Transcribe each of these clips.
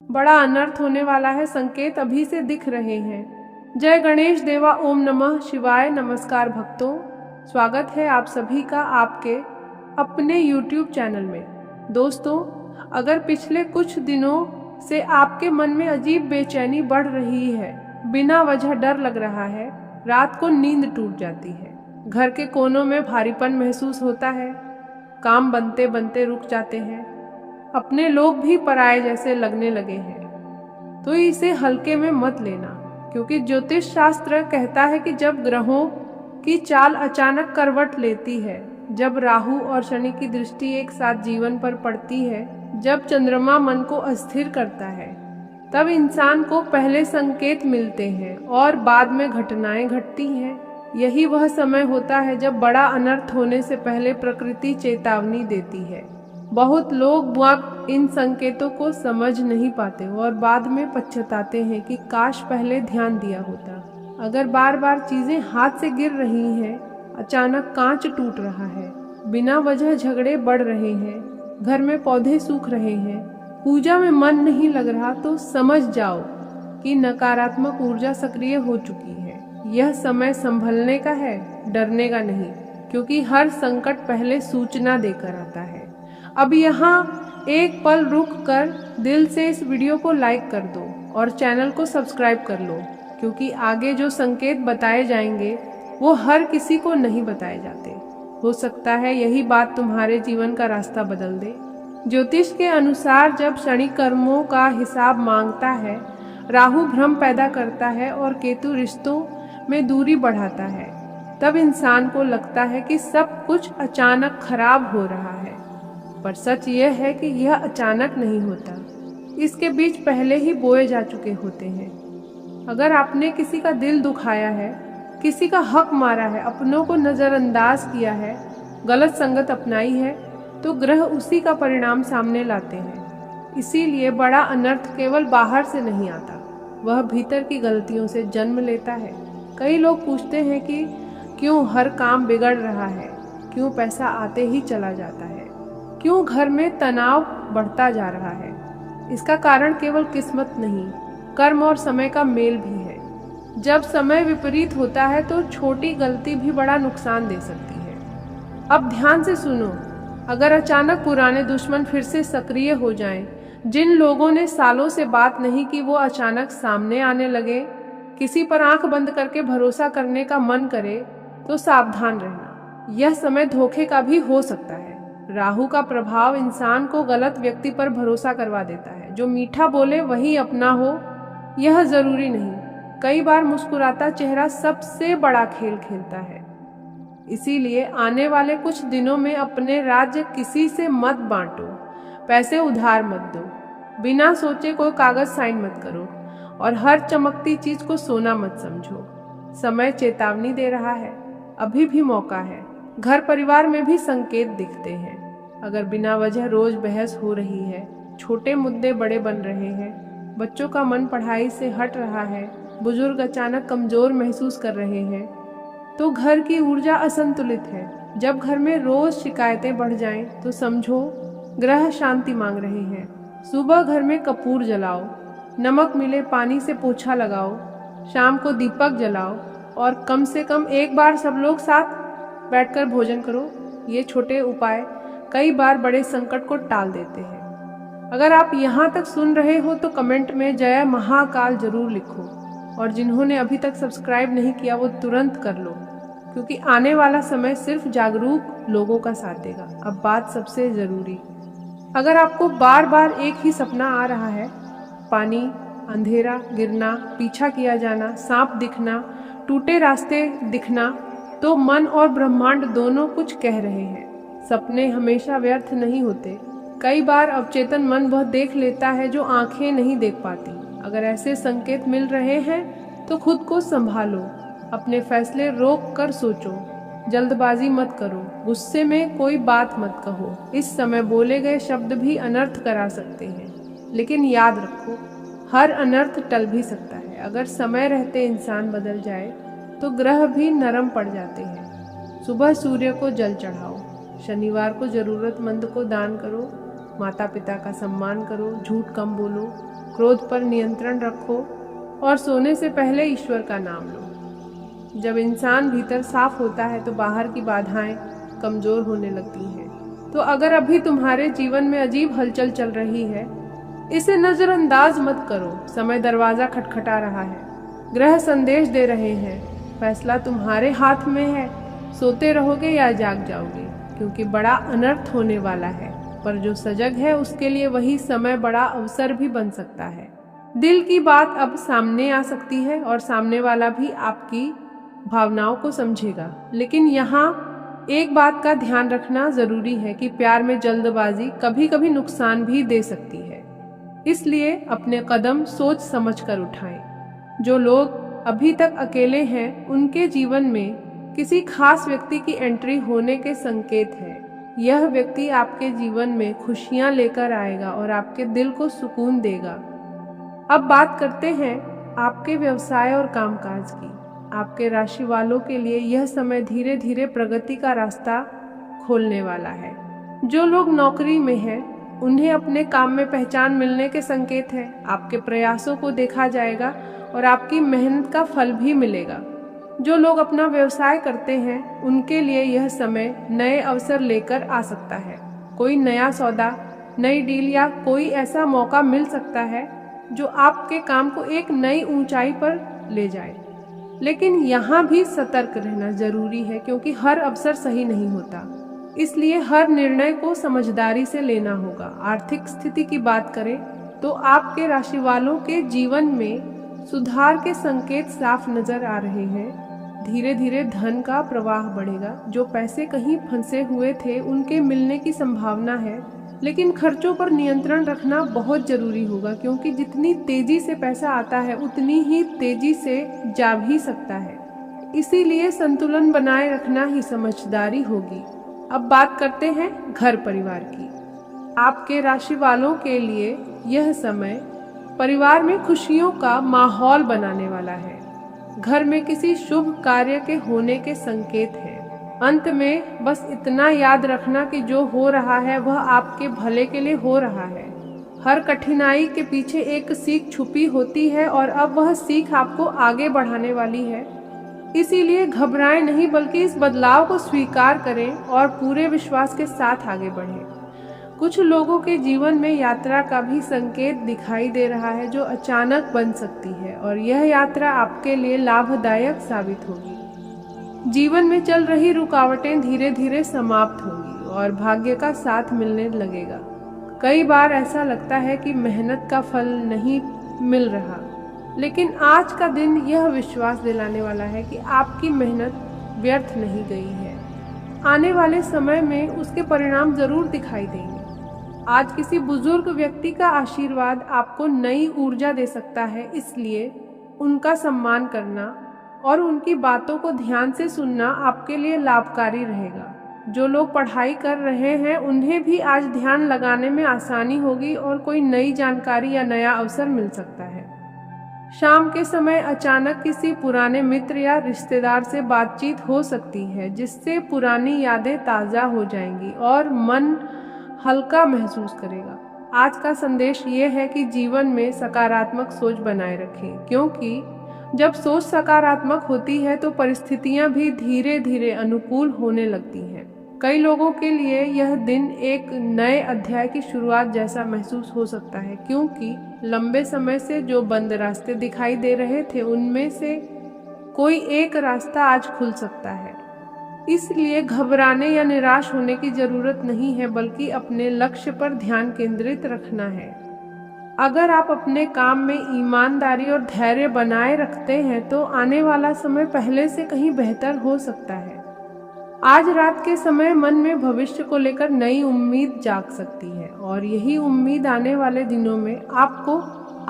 बड़ा अनर्थ होने वाला है, संकेत अभी से दिख रहे हैं। जय गणेश देवा, ओम नमः शिवाय। नमस्कार भक्तों, स्वागत है आप सभी का आपके अपने YouTube चैनल में। दोस्तों, अगर पिछले कुछ दिनों से आपके मन में अजीब बेचैनी बढ़ रही है, बिना वजह डर लग रहा है, रात को नींद टूट जाती है, घर के कोनों में भारीपन महसूस होता है, काम बनते बनते रुक जाते हैं, अपने लोग भी पराये जैसे लगने लगे हैं, तो इसे हल्के में मत लेना, क्योंकि ज्योतिष शास्त्र कहता है कि जब ग्रहों की चाल अचानक करवट लेती है, जब राहु और शनि की दृष्टि एक साथ जीवन पर पड़ती है, जब चंद्रमा मन को अस्थिर करता है, तब इंसान को पहले संकेत मिलते हैं और बाद में घटनाएं घटती हैं। यही वह समय होता है जब बड़ा अनर्थ होने से पहले प्रकृति चेतावनी देती है। बहुत लोग इन संकेतों को समझ नहीं पाते और बाद में पछताते हैं कि काश पहले ध्यान दिया होता। अगर बार बार चीजें हाथ से गिर रही हैं, अचानक कांच टूट रहा है, बिना वजह झगड़े बढ़ रहे हैं, घर में पौधे सूख रहे हैं, पूजा में मन नहीं लग रहा, तो समझ जाओ कि नकारात्मक ऊर्जा सक्रिय हो चुकी है। यह समय संभलने का है, डरने का नहीं, क्योंकि हर संकट पहले सूचना देकर आता है। अब यहाँ एक पल रुक कर दिल से इस वीडियो को लाइक कर दो और चैनल को सब्सक्राइब कर लो, क्योंकि आगे जो संकेत बताए जाएंगे वो हर किसी को नहीं बताए जाते। हो सकता है यही बात तुम्हारे जीवन का रास्ता बदल दे। ज्योतिष के अनुसार जब शनि कर्मों का हिसाब मांगता है, राहु भ्रम पैदा करता है और केतु रिश्तों में दूरी बढ़ाता है, तब इंसान को लगता है कि सब कुछ अचानक खराब हो रहा है। पर सच यह है कि यह अचानक नहीं होता, इसके बीच पहले ही बोए जा चुके होते हैं। अगर आपने किसी का दिल दुखाया है, किसी का हक मारा है, अपनों को नज़रअंदाज किया है, गलत संगत अपनाई है, तो ग्रह उसी का परिणाम सामने लाते हैं। इसीलिए बड़ा अनर्थ केवल बाहर से नहीं आता, वह भीतर की गलतियों से जन्म लेता है। कई लोग पूछते हैं कि क्यों हर काम बिगड़ रहा है, क्यों पैसा आते ही चला जाता है, क्यों घर में तनाव बढ़ता जा रहा है। इसका कारण केवल किस्मत नहीं, कर्म और समय का मेल भी है। जब समय विपरीत होता है तो छोटी गलती भी बड़ा नुकसान दे सकती है। अब ध्यान से सुनो, अगर अचानक पुराने दुश्मन फिर से सक्रिय हो जाएं, जिन लोगों ने सालों से बात नहीं की वो अचानक सामने आने लगे, किसी पर आंख बंद करके भरोसा करने का मन करे, तो सावधान रहना। यह समय धोखे का भी हो सकता है। राहु का प्रभाव इंसान को गलत व्यक्ति पर भरोसा करवा देता है। जो मीठा बोले वही अपना हो, यह जरूरी नहीं। कई बार मुस्कुराता चेहरा सबसे बड़ा खेल खेलता है। इसीलिए आने वाले कुछ दिनों में अपने राज्य किसी से मत बांटो, पैसे उधार मत दो, बिना सोचे कोई कागज साइन मत करो और हर चमकती चीज को सोना मत समझो। समय चेतावनी दे रहा है, अभी भी मौका है। घर परिवार में भी संकेत दिखते हैं। अगर बिना वजह रोज बहस हो रही है, छोटे मुद्दे बड़े बन रहे हैं, बच्चों का मन पढ़ाई से हट रहा है, बुजुर्ग अचानक कमजोर महसूस कर रहे हैं, तो घर की ऊर्जा असंतुलित है। जब घर में रोज शिकायतें बढ़ जाएं, तो समझो ग्रह शांति मांग रहे हैं। सुबह घर में कपूर जलाओ, नमक मिले पानी से पोछा लगाओ, शाम को दीपक जलाओ और कम से कम एक बार सब लोग साथ बैठकर भोजन करो। ये छोटे उपाय कई बार बड़े संकट को टाल देते हैं। अगर आप यहाँ तक सुन रहे हो तो कमेंट में जय महाकाल जरूर लिखो, और जिन्होंने अभी तक सब्सक्राइब नहीं किया वो तुरंत कर लो, क्योंकि आने वाला समय सिर्फ जागरूक लोगों का साथ देगा। अब बात सबसे जरूरी, अगर आपको बार बार एक ही सपना आ रहा है, पानी, अंधेरा, गिरना, पीछा किया जाना, सांप दिखना, टूटे रास्ते दिखना, तो मन और ब्रह्मांड दोनों कुछ कह रहे हैं। सपने हमेशा व्यर्थ नहीं होते। कई बार अवचेतन मन वह देख लेता है जो आंखें नहीं देख पाती। अगर ऐसे संकेत मिल रहे हैं तो खुद को संभालो, अपने फैसले रोक कर सोचो, जल्दबाजी मत करो, गुस्से में कोई बात मत कहो। इस समय बोले गए शब्द भी अनर्थ करा सकते हैं, लेकिन याद रखो हर अनर्थ टल भी सकता है। अगर समय रहते इंसान बदल जाए तो ग्रह भी नरम पड़ जाते हैं। सुबह सूर्य को जल चढ़ाओ, शनिवार को जरूरतमंद को दान करो, माता पिता का सम्मान करो, झूठ कम बोलो, क्रोध पर नियंत्रण रखो और सोने से पहले ईश्वर का नाम लो। जब इंसान भीतर साफ होता है तो बाहर की बाधाएं कमजोर होने लगती हैं। तो अगर अभी तुम्हारे जीवन में अजीब हलचल चल रही है, इसे नजरअंदाज मत करो। समय दरवाजा खटखटा रहा है, ग्रह संदेश दे रहे हैं। फैसला तुम्हारे हाथ में है, सोते रहोगे या जाग जाओगे, क्योंकि बड़ा अनर्थ होने वाला है। पर जो सजग है उसके लिए वही समय बड़ा अवसर भी बन सकता है। दिल की बात अब सामने आ सकती है और सामने वाला भी आपकी भावनाओं को समझेगा। लेकिन यहाँ एक बात का ध्यान रखना जरूरी है कि प्यार में जल्दबाजी कभी कभी नुकसान भी दे सकती है। इसलिए अपने कदम सोच समझ कर उठाएं। जो लोग अभी तक अकेले हैं, उनके जीवन में किसी खास व्यक्ति की एंट्री होने के संकेत हैं। यह व्यक्ति आपके जीवन में खुशियां लेकर आएगा और आपके दिल को सुकून देगा। अब बात करते हैं आपके व्यवसाय और कामकाज की। आपके राशि वालों के लिए यह समय धीरे धीरे प्रगति का रास्ता खोलने वाला है। जो लोग नौकरी में हैं, उन्हें अपने काम में पहचान मिलने के संकेत हैं। आपके प्रयासों को देखा जाएगा और आपकी मेहनत का फल भी मिलेगा। जो लोग अपना व्यवसाय करते हैं, उनके लिए यह समय नए अवसर लेकर आ सकता है। कोई नया सौदा, नई डील या कोई ऐसा मौका मिल सकता है जो आपके काम को एक नई ऊंचाई पर ले जाए। लेकिन यहाँ भी सतर्क रहना जरूरी है, क्योंकि हर अवसर सही नहीं होता। इसलिए हर निर्णय को समझदारी से लेना होगा। आर्थिक स्थिति की बात करें तो आपके राशि वालों के जीवन में सुधार के संकेत साफ नजर आ रहे हैं। धीरे धीरे धन का प्रवाह बढ़ेगा। जो पैसे कहीं फंसे हुए थे, उनके मिलने की संभावना है। लेकिन खर्चों पर नियंत्रण रखना बहुत जरूरी होगा, क्योंकि जितनी तेजी से पैसा आता है, उतनी ही तेजी से जा भी सकता है। इसीलिए संतुलन बनाए रखना ही समझदारी होगी। अब बात करते हैं घर परिवार की। आपके राशि वालों के लिए यह समय परिवार में खुशियों का माहौल बनाने वाला है। घर में किसी शुभ कार्य के होने के संकेत हैं। अंत में बस इतना याद रखना कि जो हो रहा है वह आपके भले के लिए हो रहा है। हर कठिनाई के पीछे एक सीख छुपी होती है और अब वह सीख आपको आगे बढ़ाने वाली है। इसीलिए घबराएं नहीं, बल्कि इस बदलाव को स्वीकार करें और पूरे विश्वास के साथ आगे बढ़ें। कुछ लोगों के जीवन में यात्रा का भी संकेत दिखाई दे रहा है, जो अचानक बन सकती है, और यह यात्रा आपके लिए लाभदायक साबित होगी। जीवन में चल रही रुकावटें धीरे धीरे समाप्त होंगी और भाग्य का साथ मिलने लगेगा। कई बार ऐसा लगता है कि मेहनत का फल नहीं मिल रहा, लेकिन आज का दिन यह विश्वास दिलाने वाला है कि आपकी मेहनत व्यर्थ नहीं गई है। आने वाले समय में उसके परिणाम जरूर दिखाई देंगे। आज किसी बुजुर्ग व्यक्ति का आशीर्वाद आपको नई ऊर्जा दे सकता है, इसलिए उनका सम्मान करना और उनकी बातों को ध्यान से सुनना आपके लिए लाभकारी रहेगा। जो लोग पढ़ाई कर रहे हैं, उन्हें भी आज ध्यान लगाने में आसानी होगी और कोई नई जानकारी या नया अवसर मिल सकता है। शाम के समय अचानक किसी पुराने मित्र या रिश्तेदार से बातचीत हो सकती है, जिससे पुरानी यादें ताज़ा हो जाएंगी और मन हल्का महसूस करेगा। आज का संदेश ये है कि जीवन में सकारात्मक सोच बनाए रखें, क्योंकि जब सोच सकारात्मक होती है तो परिस्थितियां भी धीरे धीरे अनुकूल होने लगती हैं। कई लोगों के लिए यह दिन एक नए अध्याय की शुरुआत जैसा महसूस हो सकता है, क्योंकि लंबे समय से जो बंद रास्ते दिखाई दे रहे थे, उनमें से कोई एक रास्ता आज खुल सकता है। इसलिए घबराने या निराश होने की जरूरत नहीं है, बल्कि अपने लक्ष्य पर ध्यान केंद्रित रखना है। अगर आप अपने काम में ईमानदारी और धैर्य बनाए रखते हैं तो आने वाला समय पहले से कहीं बेहतर हो सकता है। आज रात के समय मन में भविष्य को लेकर नई उम्मीद जाग सकती है और यही उम्मीद आने वाले दिनों में आपको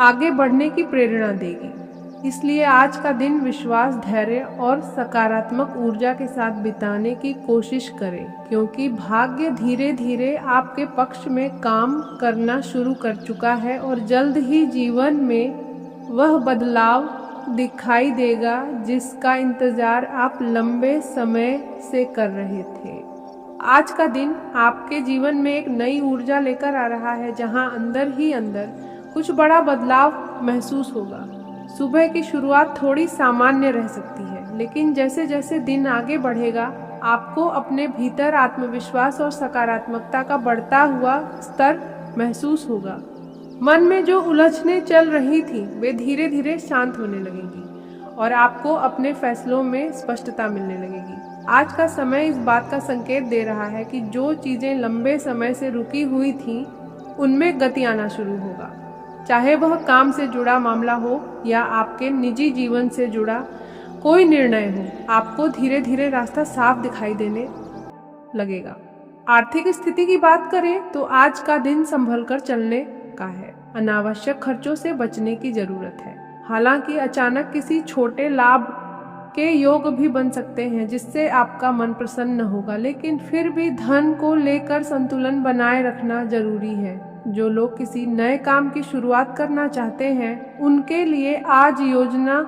आगे बढ़ने की प्रेरणा देगी। इसलिए आज का दिन विश्वास, धैर्य और सकारात्मक ऊर्जा के साथ बिताने की कोशिश करें, क्योंकि भाग्य धीरे धीरे आपके पक्ष में काम करना शुरू कर चुका है और जल्द ही जीवन में वह बदलाव दिखाई देगा जिसका इंतजार आप लंबे समय से कर रहे थे। आज का दिन आपके जीवन में एक नई ऊर्जा लेकर आ रहा है, जहां अंदर ही अंदर कुछ बड़ा बदलाव महसूस होगा। सुबह की शुरुआत थोड़ी सामान्य रह सकती है, लेकिन जैसे जैसे दिन आगे बढ़ेगा आपको अपने भीतर आत्मविश्वास और सकारात्मकता का बढ़ता हुआ स्तर महसूस होगा। मन में जो उलझनें चल रही थी वे धीरे धीरे शांत होने लगेंगी और आपको अपने फैसलों में स्पष्टता मिलने लगेगी। आज का समय इस बात का संकेत दे रहा है कि जो चीजें लंबे समय से रुकी हुई थीं, उनमें गति आना शुरू होगा। चाहे वह काम से जुड़ा मामला हो या आपके निजी जीवन से जुड़ा कोई निर्णय हो, आपको धीरे धीरे रास्ता साफ दिखाई देने लगेगा। आर्थिक स्थिति की बात करें तो आज का दिन संभल कर चलने का है। अनावश्यक खर्चों से बचने की जरूरत है। हालांकि अचानक किसी छोटे लाभ के योग भी बन सकते हैं जिससे आपका मन प्रसन्न होगा, लेकिन फिर भी धन को लेकर संतुलन बनाए रखना जरूरी है। जो लोग किसी नए काम की शुरुआत करना चाहते हैं उनके लिए आज योजना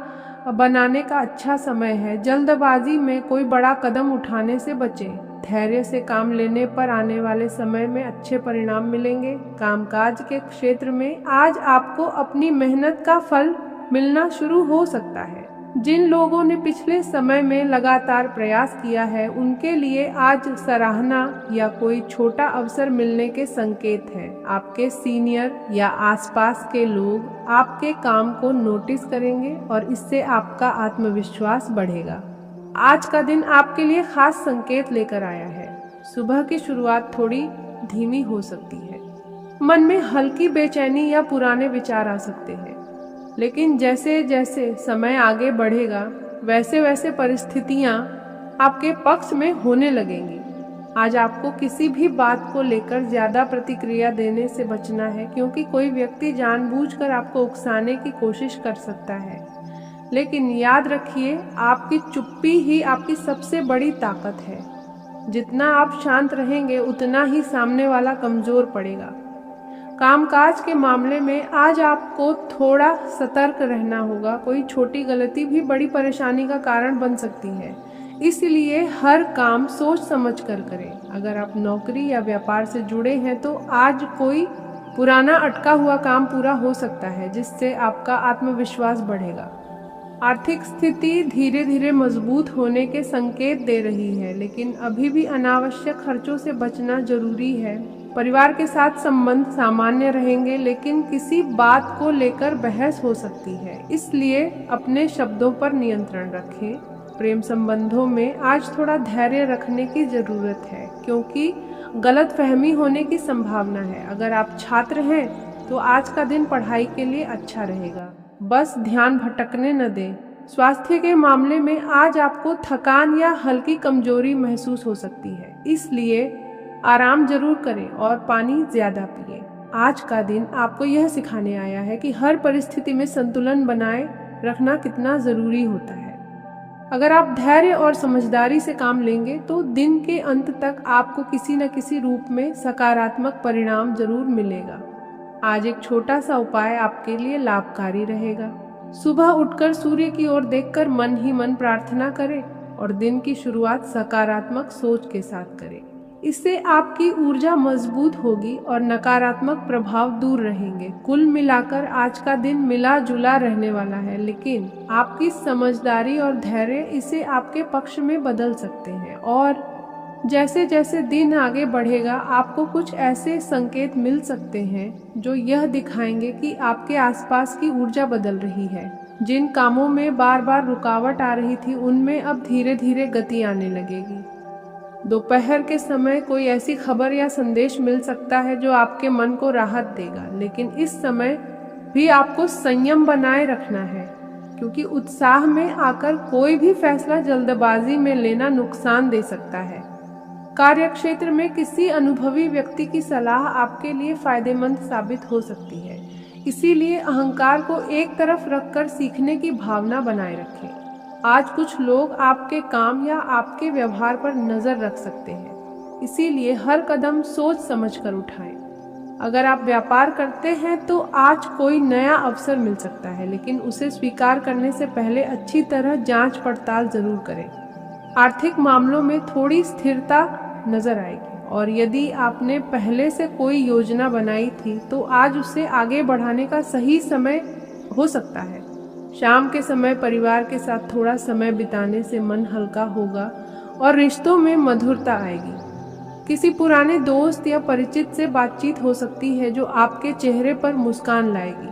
बनाने का अच्छा समय है। जल्दबाजी में कोई बड़ा कदम उठाने से बचें। धैर्य से काम लेने पर आने वाले समय में अच्छे परिणाम मिलेंगे। कामकाज के क्षेत्र में आज आपको अपनी मेहनत का फल मिलना शुरू हो सकता है। जिन लोगों ने पिछले समय में लगातार प्रयास किया है उनके लिए आज सराहना या कोई छोटा अवसर मिलने के संकेत हैं। आपके सीनियर या आसपास के लोग आपके काम को नोटिस करेंगे और इससे आपका आत्मविश्वास बढ़ेगा। आज का दिन आपके लिए खास संकेत लेकर आया है। सुबह की शुरुआत थोड़ी धीमी हो सकती है। मन में हल्की बेचैनी या पुराने विचार आ सकते हैं, लेकिन जैसे जैसे समय आगे बढ़ेगा वैसे वैसे परिस्थितियां आपके पक्ष में होने लगेंगी। आज आपको किसी भी बात को लेकर ज्यादा प्रतिक्रिया देने से बचना है, क्योंकि कोई व्यक्ति जानबूझकर आपको उकसाने की कोशिश कर सकता है। लेकिन याद रखिए, आपकी चुप्पी ही आपकी सबसे बड़ी ताकत है। जितना आप शांत रहेंगे उतना ही सामने वाला कमजोर पड़ेगा। कामकाज के मामले में आज आपको थोड़ा सतर्क रहना होगा। कोई छोटी गलती भी बड़ी परेशानी का कारण बन सकती है, इसलिए हर काम सोच समझ कर करें। अगर आप नौकरी या व्यापार से जुड़े हैं तो आज कोई पुराना अटका हुआ काम पूरा हो सकता है जिससे आपका आत्मविश्वास बढ़ेगा। आर्थिक स्थिति धीरे धीरे मजबूत होने के संकेत दे रही है, लेकिन अभी भी अनावश्यक खर्चों से बचना जरूरी है। परिवार के साथ संबंध सामान्य रहेंगे, लेकिन किसी बात को लेकर बहस हो सकती है, इसलिए अपने शब्दों पर नियंत्रण रखें। प्रेम संबंधों में आज थोड़ा धैर्य रखने की जरूरत है, क्योंकि गलतफहमी होने की संभावना है। अगर आप छात्र हैं तो आज का दिन पढ़ाई के लिए अच्छा रहेगा, बस ध्यान भटकने न दें। स्वास्थ्य के मामले में आज आपको थकान या हल्की कमजोरी महसूस हो सकती है, इसलिए आराम जरूर करें और पानी ज्यादा पिएं। आज का दिन आपको यह सिखाने आया है कि हर परिस्थिति में संतुलन बनाए रखना कितना जरूरी होता है। अगर आप धैर्य और समझदारी से काम लेंगे तो दिन के अंत तक आपको किसी न किसी रूप में सकारात्मक परिणाम जरूर मिलेगा। आज एक छोटा सा उपाय आपके लिए लाभकारी रहेगा। सुबह उठकर सूर्य की ओर देखकर मन ही मन प्रार्थना करें और दिन की शुरुआत सकारात्मक सोच के साथ करें। इससे आपकी ऊर्जा मजबूत होगी और नकारात्मक प्रभाव दूर रहेंगे। कुल मिलाकर आज का दिन मिला जुला रहने वाला है, लेकिन आपकी समझदारी और धैर्य इसे आपके पक्ष में बदल सकते हैं। और जैसे जैसे दिन आगे बढ़ेगा आपको कुछ ऐसे संकेत मिल सकते हैं जो यह दिखाएंगे कि आपके आसपास की ऊर्जा बदल रही है। जिन कामों में बार बार रुकावट आ रही थी उनमें अब धीरे धीरे गति आने लगेगी। दोपहर के समय कोई ऐसी खबर या संदेश मिल सकता है जो आपके मन को राहत देगा, लेकिन इस समय भी आपको संयम बनाए रखना है, क्योंकि उत्साह में आकर कोई भी फैसला जल्दबाजी में लेना नुकसान दे सकता है। कार्यक्षेत्र में किसी अनुभवी व्यक्ति की सलाह आपके लिए फायदेमंद साबित हो सकती है, इसीलिए अहंकार को एक तरफ रखकर सीखने की भावना बनाए रखें। आज कुछ लोग आपके काम या आपके व्यवहार पर नजर रख सकते हैं, इसीलिए हर कदम सोच समझकर उठाएं। अगर आप व्यापार करते हैं तो आज कोई नया अवसर मिल सकता है, लेकिन उसे स्वीकार करने से पहले अच्छी तरह जांच पड़ताल जरूर करें। आर्थिक मामलों में थोड़ी स्थिरता नजर आएगी और यदि आपने पहले से कोई योजना बनाई थी तो आज उसे आगे बढ़ाने का सही समय हो सकता है। शाम के समय परिवार के साथ थोड़ा समय बिताने से मन हल्का होगा और रिश्तों में मधुरता आएगी। किसी पुराने दोस्त या परिचित से बातचीत हो सकती है जो आपके चेहरे पर मुस्कान लाएगी।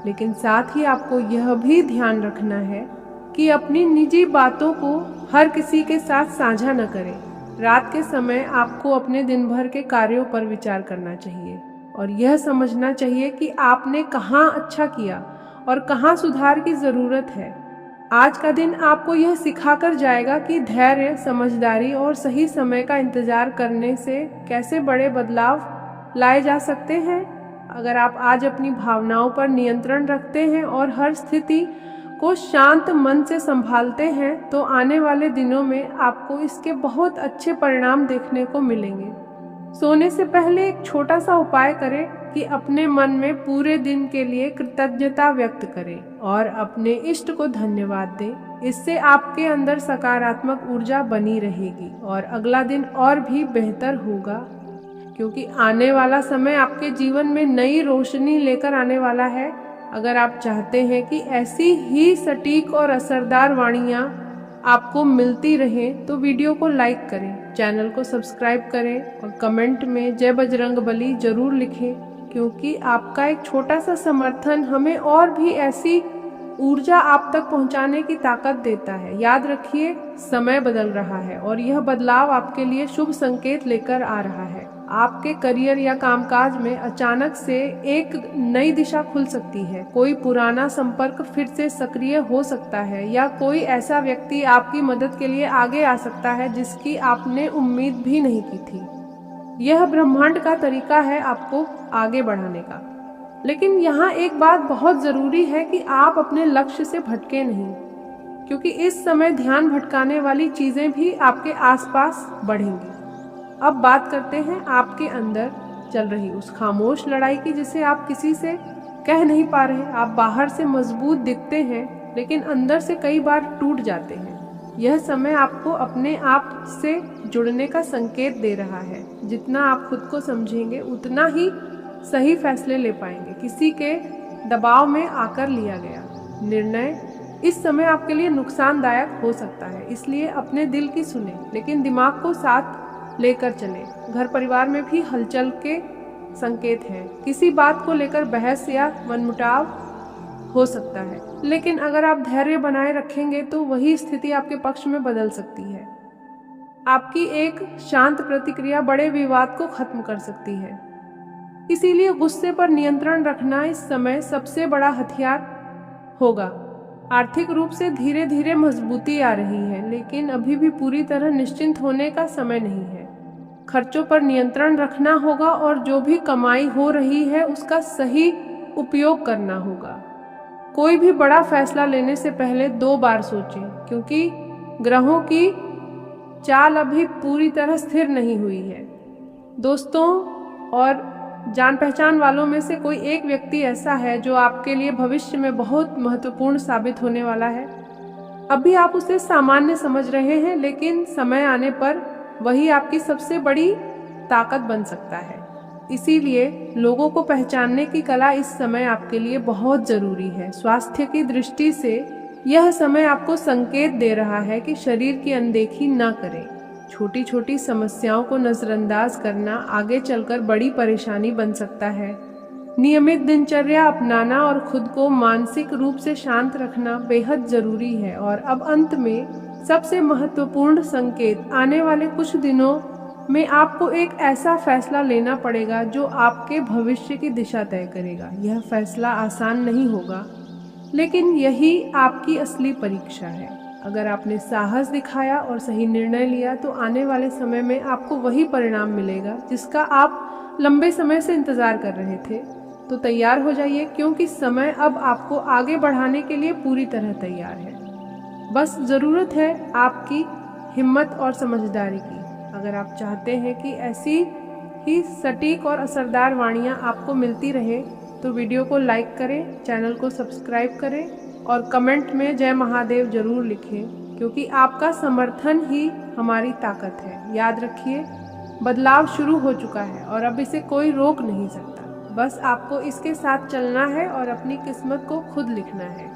लेकिन साथ ही आपको यह भी ध्यान रखना है कि अपनी निजी बातों को हर किसी के साथ साझा न करें। रात के समय आपको अपने दिन भर के कार्यों पर विचार करना चाहिए और यह समझना चाहिए कि आपने कहाँ अच्छा किया और कहाँ सुधार की ज़रूरत है। आज का दिन आपको यह सिखाकर जाएगा कि धैर्य, समझदारी और सही समय का इंतजार करने से कैसे बड़े बदलाव लाए जा सकते हैं। अगर आप आज अपनी भावनाओं पर नियंत्रण रखते हैं और हर स्थिति को शांत मन से संभालते हैं तो आने वाले दिनों में आपको इसके बहुत अच्छे परिणाम देखने को मिलेंगे। सोने से पहले एक छोटा सा उपाय करें कि अपने मन में पूरे दिन के लिए कृतज्ञता व्यक्त करें और अपने इष्ट को धन्यवाद दें। इससे आपके अंदर सकारात्मक ऊर्जा बनी रहेगी और अगला दिन और भी बेहतर होगा, क्योंकि आने वाला समय आपके जीवन में नई रोशनी लेकर आने वाला है। अगर आप चाहते हैं कि ऐसी ही सटीक और असरदार वाणियाँ आपको मिलती रहें तो वीडियो को लाइक करें, चैनल को सब्सक्राइब करें और कमेंट में जय बजरंगबली जरूर लिखें, क्योंकि आपका एक छोटा सा समर्थन हमें और भी ऐसी ऊर्जा आप तक पहुंचाने की ताकत देता है। याद रखिए, समय बदल रहा है और यह बदलाव आपके लिए शुभ संकेत लेकर आ रहा है। आपके करियर या कामकाज में अचानक से एक नई दिशा खुल सकती है। कोई पुराना संपर्क फिर से सक्रिय हो सकता है या कोई ऐसा व्यक्ति आपकी मदद के लिए आगे आ सकता है जिसकी आपने उम्मीद भी नहीं की थी। यह ब्रह्मांड का तरीका है आपको आगे बढ़ाने का। लेकिन यहाँ एक बात बहुत जरूरी है कि आप अपने लक्ष्य से भटके नहीं, क्योंकि इस समय ध्यान भटकाने वाली चीजें भी आपके आसपास बढ़ेंगी। अब बात करते हैं आपके अंदर चल रही उस खामोश लड़ाई की जिसे आप किसी से कह नहीं पा रहे। आप बाहर से मजबूत दिखते हैं लेकिन अंदर से कई बार टूट जाते हैं। यह समय आपको अपने आप से जुड़ने का संकेत दे रहा है। जितना आप खुद को समझेंगे उतना ही सही फैसले ले पाएंगे। किसी के दबाव में आकर लिया गया निर्णय इस समय आपके लिए नुकसानदायक हो सकता है, इसलिए अपने दिल की सुने लेकिन दिमाग को साथ लेकर चले। घर परिवार में भी हलचल के संकेत हैं। किसी बात को लेकर बहस या मनमुटाव हो सकता है, लेकिन अगर आप धैर्य बनाए रखेंगे तो वही स्थिति आपके पक्ष में बदल सकती है। आपकी एक शांत प्रतिक्रिया बड़े विवाद को खत्म कर सकती है। इसीलिए गुस्से पर नियंत्रण रखना इस समय सबसे बड़ा हथियार होगा। आर्थिक रूप से धीरे धीरे मजबूती आ रही है, लेकिन अभी भी पूरी तरह निश्चिंत होने का समय नहीं है। खर्चों पर नियंत्रण रखना होगा और जो भी कमाई हो रही है उसका सही उपयोग करना होगा। कोई भी बड़ा फैसला लेने से पहले 2 बार सोचें, क्योंकि ग्रहों की चाल अभी पूरी तरह स्थिर नहीं हुई है। दोस्तों और जान पहचान वालों में से कोई एक व्यक्ति ऐसा है जो आपके लिए भविष्य में बहुत महत्वपूर्ण साबित होने वाला है। अभी आप उसे सामान्य समझ रहे हैं, लेकिन समय आने पर वही आपकी सबसे बड़ी ताकत बन सकता है। इसीलिए लोगों को पहचानने की कला इस समय आपके लिए बहुत जरूरी है। स्वास्थ्य की दृष्टि से यह समय आपको संकेत दे रहा है कि शरीर की अनदेखी न करें। छोटी छोटी समस्याओं को नजरअंदाज करना आगे चलकर बड़ी परेशानी बन सकता है। नियमित दिनचर्या अपनाना और खुद को मानसिक रूप से शांत रखना बेहद जरूरी है। और अब अंत में सबसे महत्वपूर्ण संकेत, आने वाले कुछ दिनों में आपको एक ऐसा फैसला लेना पड़ेगा जो आपके भविष्य की दिशा तय करेगा। यह फैसला आसान नहीं होगा, लेकिन यही आपकी असली परीक्षा है। अगर आपने साहस दिखाया और सही निर्णय लिया तो आने वाले समय में आपको वही परिणाम मिलेगा जिसका आप लंबे समय से इंतजार कर रहे थे। तो तैयार हो जाइए, क्योंकि समय अब आपको आगे बढ़ाने के लिए पूरी तरह तैयार है। बस ज़रूरत है आपकी हिम्मत और समझदारी की। अगर आप चाहते हैं कि ऐसी ही सटीक और असरदार वाणियाँ आपको मिलती रहे तो वीडियो को लाइक करें, चैनल को सब्सक्राइब करें और कमेंट में जय महादेव जरूर लिखें, क्योंकि आपका समर्थन ही हमारी ताकत है। याद रखिए, बदलाव शुरू हो चुका है और अब इसे कोई रोक नहीं सकता। बस आपको इसके साथ चलना है और अपनी किस्मत को खुद लिखना है।